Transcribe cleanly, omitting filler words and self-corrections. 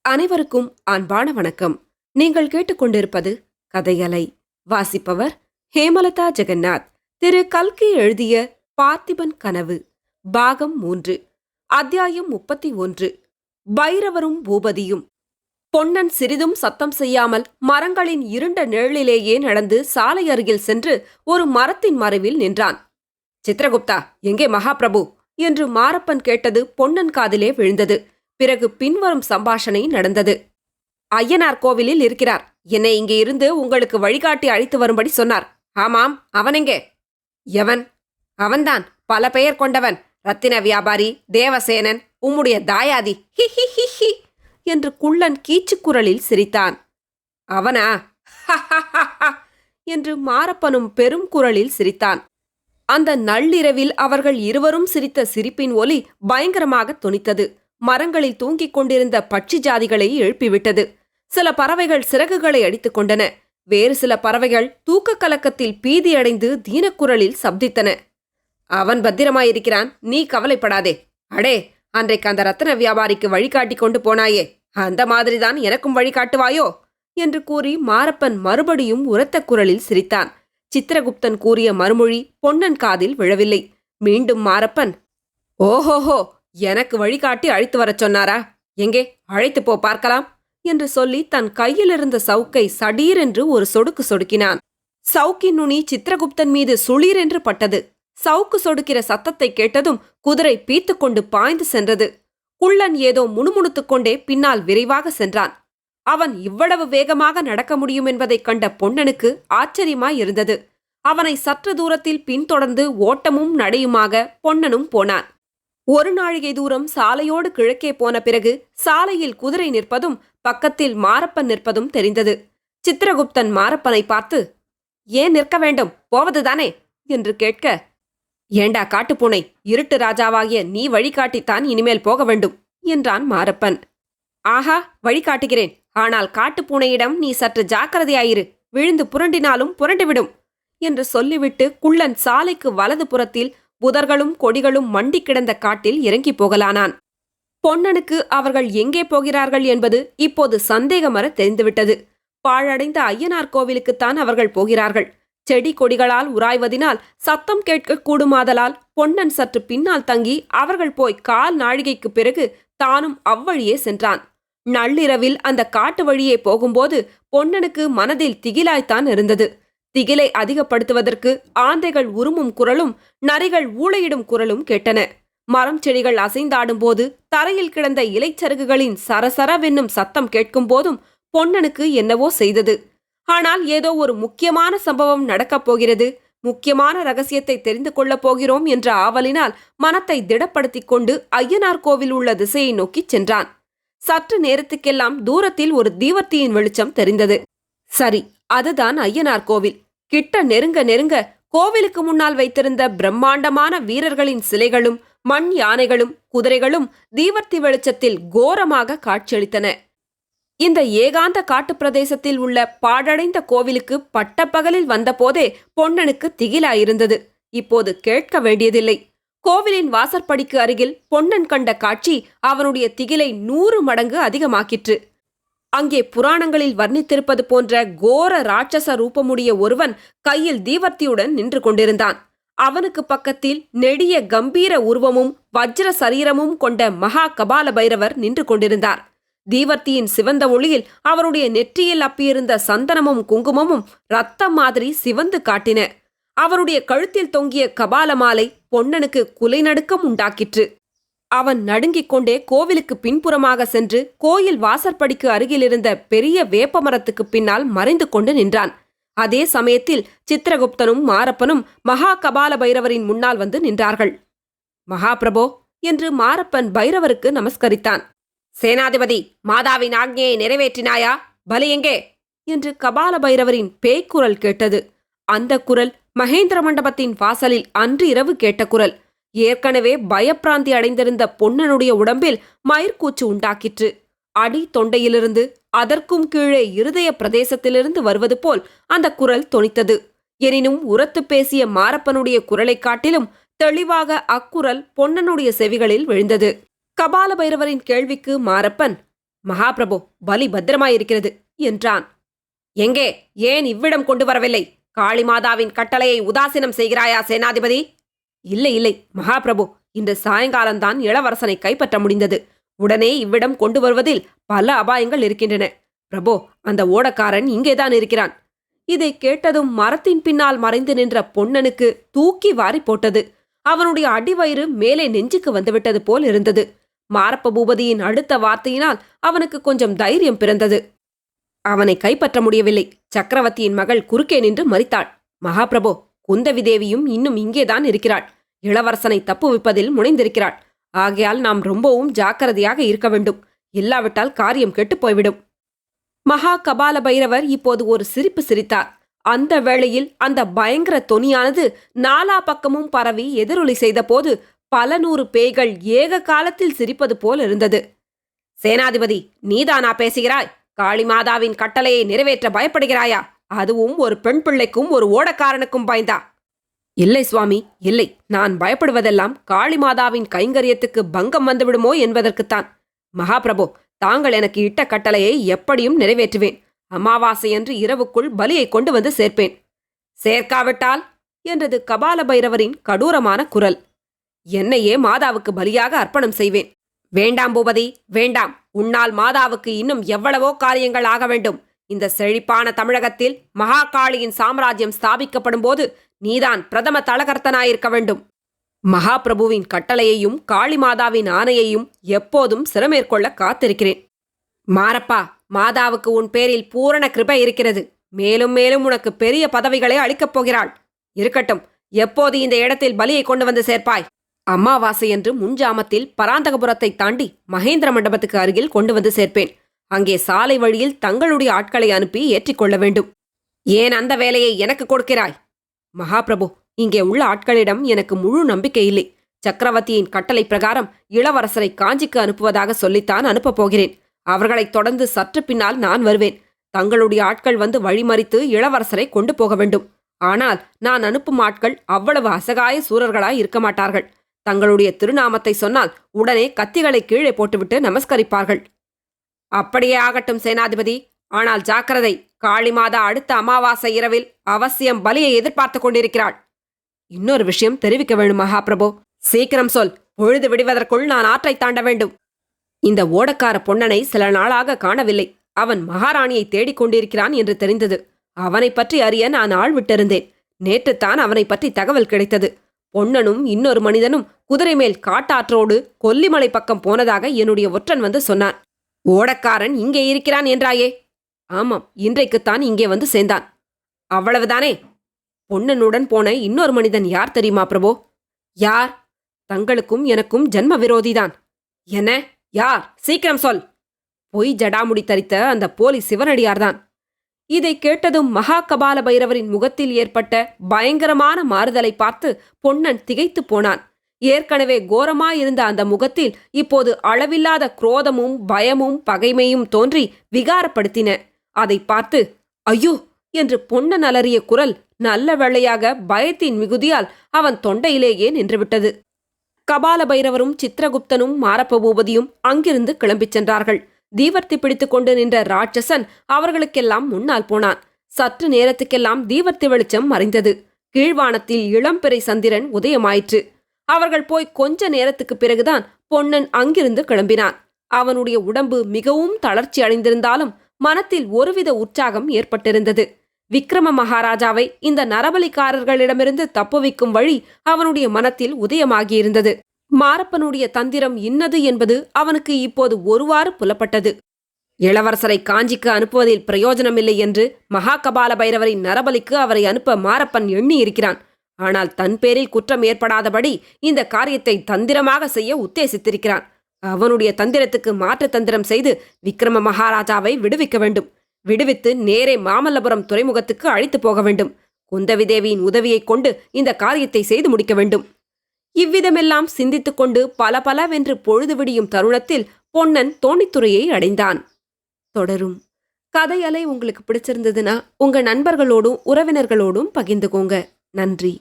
அனைவருக்கும் அன்பான வணக்கம். நீங்கள் கேட்டுக்கொண்டிருப்பது கதையலை. வாசிப்பவர் ஹேமலதா ஜெகநாத். திரு கல்கி எழுதிய பார்த்திபன் கனவு, பாகம் 3, அத்தியாயம் 31. பைரவரும் பூபதியும். பொன்னன் சிறிதும் சத்தம் செய்யாமல் மரங்களின் இருண்ட நிழலிலேயே நடந்து சாலை அருகில் சென்று ஒரு மரத்தின் மறைவில் நின்றான். சித்திரகுப்தா, எங்கே மகாபிரபு என்று மாரப்பன் கேட்டது பொன்னன் காதிலே விழுந்தது. பிறகு பின்வரும் சம்பாஷணை நடந்தது. ஐயனார் கோவிலில் இருக்கிறார். என்னை இங்கே இருந்து உங்களுக்கு வழிகாட்டி அழைத்து வரும்படி சொன்னார். ஆமாம், அவனெங்கே? எவன்? அவன்தான், பல பெயர் கொண்டவன். ரத்தின வியாபாரி, தேவசேனன், உம்முடைய தாயாதி. ஹி ஹி ஹி ஹி என்று குள்ளன் கீச்சுக்குரலில் சிரித்தான். அவனா? என்று மாரப்பனும் பெரும் குரலில் சிரித்தான். அந்த நள்ளிரவில் அவர்கள் இருவரும் சிரித்த சிரிப்பின் ஒலி பயங்கரமாக தொனித்தது. மரங்களில் தூங்கிக் கொண்டிருந்த பட்சி ஜாதிகளை எழுப்பிவிட்டது. சில பறவைகள் சிறகுகளை அடித்துக் கொண்டன. வேறு சில பறவைகள் தூக்க கலக்கத்தில் பீதியடைந்து தீனக்குரலில் சப்தித்தன. அவன் பத்திரமாயிருக்கிறான், நீ கவலைப்படாதே. அடே, அன்றைக்கு அந்த ரத்தின வியாபாரிக்கு வழிகாட்டி கொண்டு போனாயே, அந்த மாதிரிதான் எனக்கும் வழிகாட்டுவாயோ என்று கூறி மாரப்பன் மறுபடியும் உரத்த குரலில் சிரித்தான். சித்திரகுப்தன் கூறிய மறுமொழி பொன்னன் காதில் விழவில்லை. மீண்டும் மாரப்பன், ஓஹோஹோ, எனக்கு வழிகாட்டி அழைத்து வரச் சொன்னாரா? எங்கே, அழைத்து போ பார்க்கலாம் என்று சொல்லி தன் கையிலிருந்த சவுக்கை சடீரென்று ஒரு சொடுக்கு சொடுக்கினான். சவுக்கின் நுனி சித்திரகுப்தன் மீது சுளீரென்று பட்டது. சவுக்கு சொடுக்கிற சத்தத்தை கேட்டதும் குதிரை பீத்துக்கொண்டு பாய்ந்து சென்றது. குள்ளன் ஏதோ முணுமுணுத்துக் கொண்டே பின்னால் விரைவாக சென்றான். அவன் இவ்வளவு வேகமாக நடக்க முடியும் என்பதைக் கண்ட பொன்னனுக்கு ஆச்சரியமாயிருந்தது. அவனை சற்று தூரத்தில் பின்தொடர்ந்து ஓட்டமும் நடையுமாக பொன்னனும் போனான். ஒரு நாழிகை தூரம் சாலையோடு கிழக்கே போன பிறகு சாலையில் குதிரை நிற்பதும் பக்கத்தில் மாரப்பன் நிற்பதும் தெரிந்தது. சித்திரகுப்தன் மாரப்பனை பார்த்து, ஏன் நிற்க வேண்டும், போவதுதானே என்று கேட்க, ஏண்டா காட்டுப்பூனை, இருட்டு ராஜாவாகிய நீ வழிகாட்டித்தான் இனிமேல் போக வேண்டும் என்றான் மாரப்பன். ஆஹா, வழிகாட்டுகிறேன். ஆனால் காட்டுப்பூனையிடம் நீ சற்று ஜாக்கிரதையாயிரு, விழுந்து புரண்டினாலும் புரண்டுவிடும் என்று சொல்லிவிட்டு குள்ளன் சாலைக்கு வலது புறத்தில் புதர்களும் கொடிகளும் மண்டி கிடந்த காட்டில் இறங்கி போகலானான். பொன்னனுக்கு அவர்கள் எங்கே போகிறார்கள் என்பது இப்போது சந்தேகமற தெரிந்துவிட்டது. பாழடைந்த ஐயனார் கோவிலுக்குத்தான் அவர்கள் போகிறார்கள். செடி கொடிகளால் உராய்வதினால் சத்தம் கேட்கக்கூடுமாதலால் பொன்னன் சற்று பின்னால் தங்கி அவர்கள் போய் கால் நாழிகைக்கு பிறகு தானும் அவ்வழியே சென்றான். நள்ளிரவில் அந்த காட்டு வழியே போகும்போது பொன்னனுக்கு மனதில் திகிலாய்த்தான் இருந்தது. திகிலை அதிகப்படுத்துவதற்கு ஆந்தைகள் உருமும் குரலும் நரிகள் ஊளையிடும் குரலும் கேட்டன. மரம் செடிகள் அசைந்தாடும்போது தரையில் கிடந்த இலைச்சருகுகளின் சரசரவென்னும் சத்தம் கேட்கும் போதும் பொன்னனுக்கு என்னவோ செய்தது. ஆனால் ஏதோ ஒரு முக்கியமான சம்பவம் நடக்கப் போகிறது, முக்கியமான ரகசியத்தை தெரிந்து கொள்ளப் போகிறோம் என்ற ஆவலினால் மனத்தை திடப்படுத்திக் கொண்டு ஐயனார் கோவில் உள்ள திசையை நோக்கிச் சென்றான். சற்று நேரத்துக்கெல்லாம் தூரத்தில் ஒரு தீவர்த்தியின் வெளிச்சம் தெரிந்தது. சரி, அதுதான் ஐயனார் கோவில். கிட்ட நெருங்க நெருங்க கோவிலுக்கு முன்னால் வைத்திருந்த பிரம்மாண்டமான வீரர்களின் சிலைகளும் மண் யானைகளும் குதிரைகளும் தீவர்த்தி வெளிச்சத்தில் கோரமாக காட்சியளித்தன. இந்த ஏகாந்த காட்டு பிரதேசத்தில் உள்ள பாழடைந்த கோவிலுக்கு பட்டப்பகலில் வந்தபோதே பொன்னனுக்கு திகிலாயிருந்தது. இப்போது கேட்க வேண்டியதில்லை. கோவிலின் வாசற்படிக்கு அருகில் பொன்னன் கண்ட காட்சி அவனுடைய திகிலை 100 மடங்கு அதிகமாக்கிற்று. அங்கே புராணங்களில் வர்ணித்திருப்பது போன்ற கோர ராட்சச ரூபமுடைய ஒருவன் கையில் தீவர்த்தியுடன் நின்று கொண்டிருந்தான். அவனுக்கு பக்கத்தில் நெடிய கம்பீர உருவமும் வஜ்ர சரீரமும் கொண்ட மகா கபால பைரவர் நின்று கொண்டிருந்தார். தீவர்த்தியின் சிவந்த ஒளியில் அவருடைய நெற்றியில் அப்பியிருந்த சந்தனமும் குங்குமமும் ரத்தம் மாதிரி சிவந்து காட்டின. அவருடைய கழுத்தில் தொங்கிய கபால மாலை பொன்னனுக்கு குலைநடுக்கம் உண்டாக்கிற்று. அவன் நடுங்கிக் கொண்டே கோவிலுக்கு பின்புறமாக சென்று கோயில் வாசற்படிக்கு அருகிலிருந்த பெரிய வேப்பமரத்துக்கு பின்னால் மறைந்து கொண்டு நின்றான். அதே சமயத்தில் சித்திரகுப்தனும் மாரப்பனும் மகா கபால பைரவரின் முன்னால் வந்து நின்றார்கள். மகாபிரபோ என்று மாரப்பன் பைரவருக்கு நமஸ்கரித்தான். சேனாதிபதி, மாதாவின் ஆக்ஞையை நிறைவேற்றினாயா? பலி எங்கே என்று கபால பைரவரின் பேய்க்குரல் கேட்டது. அந்த குரல் மகேந்திர மண்டபத்தின் வாசலில் அன்று இரவு கேட்ட குரல். ஏற்கனவே பயப்பிராந்தி அடைந்திருந்த பொன்னனுடைய உடம்பில் மயிர்கூச்சு உண்டாக்கிற்று. அடி தொண்டையிலிருந்து அதற்கும் கீழே இருதய பிரதேசத்திலிருந்து வருவது போல் அந்த குரல் தொனித்தது. எனினும் உரத்து பேசிய மாரப்பனுடைய குரலைக் காட்டிலும் தெளிவாக அக்குரல் பொன்னனுடைய செவிகளில் விழுந்தது. கபால பைரவரின் கேள்விக்கு மாரப்பன், மகாபிரபு, பலி பத்திரமாயிருக்கிறது என்றான். எங்கே, ஏன் இவ்விடம் கொண்டு வரவில்லை? காளிமாதாவின் கட்டளையை உதாசீனம் செய்கிறாயா சேனாதிபதி? இல்லை இல்லை மகாபிரபு, இன்று சாயங்காலம்தான் இளவரசனை கைப்பற்ற முடிந்தது. உடனே இவ்விடம் கொண்டு வருவதில் பல அபாயங்கள் இருக்கின்றன. பிரபு, அந்த ஓடக்காரன் இங்கேதான் இருக்கிறான். இதை கேட்டதும் மரத்தின் பின்னால் மறைந்து நின்ற பொன்னனுக்கு தூக்கி வாரி போட்டது. அவனுடைய அடிவயிறு மேலே நெஞ்சுக்கு வந்துவிட்டது போல் இருந்தது. மாரப்ப பூபதியின் அடுத்த வார்த்தையினால் அவனுக்கு கொஞ்சம் தைரியம் பிறந்தது. அவனை கைப்பற்ற முடியவில்லை. சக்கரவர்த்தியின் மகள் குறுக்கே நின்று மறித்தாள். மகாபிரபு, குந்தவி தேவியும் இன்னும் இங்கேதான் இருக்கிறாள். இளவரசனை தப்புவிப்பதில் முனைந்திருக்கிறாள். ஆகையால் நாம் ரொம்பவும் ஜாக்கிரதையாக இருக்க வேண்டும். இல்லாவிட்டால் காரியம் கெட்டுப் போய்விடும். மகா கபால பைரவர் இப்போது ஒரு சிரிப்பு சிரித்தார். அந்த வேளையில் அந்த பயங்கர தொனியானது நாலா பக்கமும் பரவி எதிரொலி செய்தபோது பல நூறு பேய்கள் ஏக காலத்தில் சிரிப்பது போல் இருந்தது. சேனாதிபதி, நீதானா பேசுகிறாய்? காளிமாதாவின் கட்டளையை நிறைவேற்ற பயப்படுகிறாயா? அதுவும் ஒரு பெண் பிள்ளைக்கும் ஒரு ஓடக்காரனுக்கும் பயந்தா? இல்லை சுவாமி, இல்லை. நான் பயப்படுவதெல்லாம் காளிமாதாவின் கைங்கரியத்துக்கு பங்கம் வந்துவிடுமோ என்பதற்குத்தான். மகாபிரபு, தாங்கள் எனக்கு இட்ட கட்டளையை எப்படியும் நிறைவேற்றுவேன். அமாவாசையன்று இரவுக்குள் பலியை கொண்டு வந்து சேர்ப்பேன். சேர்க்காவிட்டால் என்றது கபால பைரவரின் கடூரமான குரல். என்னையே மாதாவுக்கு பலியாக அர்ப்பணம் செய்வேன். வேண்டாம் பூபதி, வேண்டாம். உன்னால் மாதாவுக்கு இன்னும் எவ்வளவோ காரியங்கள் ஆக வேண்டும். இந்த செழிப்பான தமிழகத்தில் மகாகாளியின் சாம்ராஜ்யம் ஸ்தாபிக்கப்படும் போது நீதான் பிரதம தலகர்த்தனாயிருக்க வேண்டும். மகாபிரபுவின் கட்டளையையும் காளிமாதாவின் ஆணையையும் எப்போதும் சிரமேற்கொள்ள காத்திருக்கிறேன். மாரப்பா, மாதாவுக்கு உன் பேரில் பூரண கிருபை இருக்கிறது. மேலும் மேலும் உனக்கு பெரிய பதவிகளை அளிக்கப் போகிறாள். இருக்கட்டும், எப்போது இந்த இடத்தில் பலியை கொண்டு வந்து சேர்ப்பாய்? அமாவாசையன்று முன்ஜாமத்தில் பராந்தகபுரத்தை தாண்டி மகேந்திர மண்டபத்துக்கு அருகில் கொண்டு வந்து சேர்ப்பேன். அங்கே சாலை வழியில் தங்களுடைய ஆட்களை அனுப்பி ஏற்றிக்கொள்ள வேண்டும். ஏன் அந்த வேலையை எனக்கு கொடுக்கிறாய்? மகாபிரபு, இங்கே உள்ள ஆட்களிடம் எனக்கு முழு நம்பிக்கை இல்லை. சக்கரவர்த்தியின் கட்டளை பிரகாரம் இளவரசரை காஞ்சிக்கு அனுப்புவதாக சொல்லித்தான் அனுப்பப் போகிறேன். அவர்களைத் தொடர்ந்து சற்று பின்னால் நான் வருவேன். தங்களுடைய ஆட்கள் வந்து வழிமறித்து இளவரசரை கொண்டு போக வேண்டும். ஆனால் நான் அனுப்பும் ஆட்கள் அவ்வளவு அசகாய சூரர்களாய் இருக்க மாட்டார்கள். தங்களுடைய திருநாமத்தை சொன்னால் உடனே கத்திகளை கீழே போட்டுவிட்டு நமஸ்கரிப்பார்கள். அப்படியே ஆகட்டும் சேனாதிபதி. ஆனால் ஜாக்கிரதை, காளிமாதா அடுத்த அமாவாசை இரவில் அவசியம் பலியை எதிர்பார்த்து கொண்டிருக்கிறாள். இன்னொரு விஷயம் தெரிவிக்க வேண்டும் மகாபிரபு. சீக்கிரம் சொல். பொழுது விடுவதற்குள் நான் ஆற்றை தாண்ட வேண்டும். இந்த ஓடக்கார பொன்னனை சில நாளாக காணவில்லை. அவன் மகாராணியை தேடிக் கொண்டிருக்கிறான் என்று தெரிந்தது. அவனை பற்றி அறிய நான் ஆள் விட்டிருந்தேன். நேற்றுத்தான் அவனை பற்றி தகவல் கிடைத்தது. பொன்னனும் இன்னொரு மனிதனும் குதிரை மேல் காட்டாற்றோடு கொல்லிமலை பக்கம் போனதாக என்னுடைய ஒற்றன் வந்து சொன்னான். ஓடக்காரன் இங்கே இருக்கிறான் என்றாயே? ஆமாம், இன்றைக்குத்தான் இங்கே வந்து சேர்ந்தான். அவ்வளவுதானே? பொன்னனுடன் போன இன்னொரு மனிதன் யார் தெரியுமா பிரபு? யார்? தங்களுக்கும் எனக்கும் ஜன்ம விரோதிதான். என்ன? யார்? சீக்கிரம் சொல். பொய் ஜடாமுடி தரித்த அந்த போலி சிவனடியார்தான். இதை கேட்டதும் மகா கபால பைரவரின் முகத்தில் ஏற்பட்ட பயங்கரமான மாறுதலை பார்த்து பொன்னன் திகைத்து போனான். ஏற்கனவே கோரமாயிருந்த அந்த முகத்தில் இப்போது அளவில்லாத குரோதமும் பயமும் பகைமையும் தோன்றி விகாரப்படுத்தின. அதை பார்த்து ஐயோ என்று பொன்னன் அலறிய குரல் நல்ல வேளையாக பயத்தின் மிகுதியால் அவன் தொண்டையிலேயே நின்றுவிட்டது. கபால பைரவரும் சித்திரகுப்தனும் மாரப்ப பூபதியும் அங்கிருந்து கிளம்பிச் சென்றார்கள். தீவர்த்தி பிடித்துக் கொண்டு நின்ற ராட்சசன் அவர்களுக்கெல்லாம் முன்னால் போனான். சற்று நேரத்துக்கெல்லாம் தீவர்த்தி வெளிச்சம் மறைந்தது. கீழ்வானத்தில் இளம்பிறை சந்திரன் உதயமாயிற்று. அவர்கள் போய் கொஞ்ச நேரத்துக்கு பிறகுதான் பொன்னன் அங்கிருந்து கிளம்பினான். அவனுடைய உடம்பு மிகவும் தளர்ச்சி அடைந்திருந்தாலும் மனத்தில் ஒருவித உற்சாகம் ஏற்பட்டிருந்தது. விக்ரம மகாராஜாவை இந்த நரபலிக்காரர்களிடமிருந்து தப்புவிக்கும் வழி அவனுடைய மனத்தில் உதயமாகியிருந்தது. மாரப்பனுடைய தந்திரம் இன்னது என்பது அவனுக்கு இப்போது ஒருவாறு புலப்பட்டது. இளவரசரை காஞ்சிக்கு அனுப்புவதில் பிரயோஜனமில்லை என்று மகாகபால பைரவரின் நரபலிக்கு அவரை அனுப்ப மாரப்பன் எண்ணி இருக்கிறான். ஆனால் தன் பேரில் குற்றம் ஏற்படாதபடி இந்த காரியத்தை தந்திரமாக செய்ய உத்தேசித்திருக்கிறான். அவனுடைய தந்திரத்துக்கு மாற்று தந்திரம் செய்து விக்ரம மகாராஜாவை விடுவிக்க வேண்டும். விடுவித்து நேரே மாமல்லபுரம் துறைமுகத்துக்கு அழைத்து போக வேண்டும். குந்தவி தேவியின் உதவியைக் கொண்டு இந்த காரியத்தை செய்து முடிக்க வேண்டும். இவ்விதமெல்லாம் சிந்தித்துக்கொண்டு பலபலவென்று பொழுது விடியும் தருணத்தில் பொன்னன் தோணித்துறையை அடைந்தான். தொடரும். கதையலை உங்களுக்கு பிடிச்சிருந்ததுன்னா உங்க நண்பர்களோடும் உறவினர்களோடும் பகிர்ந்துக்கோங்க. நன்றி.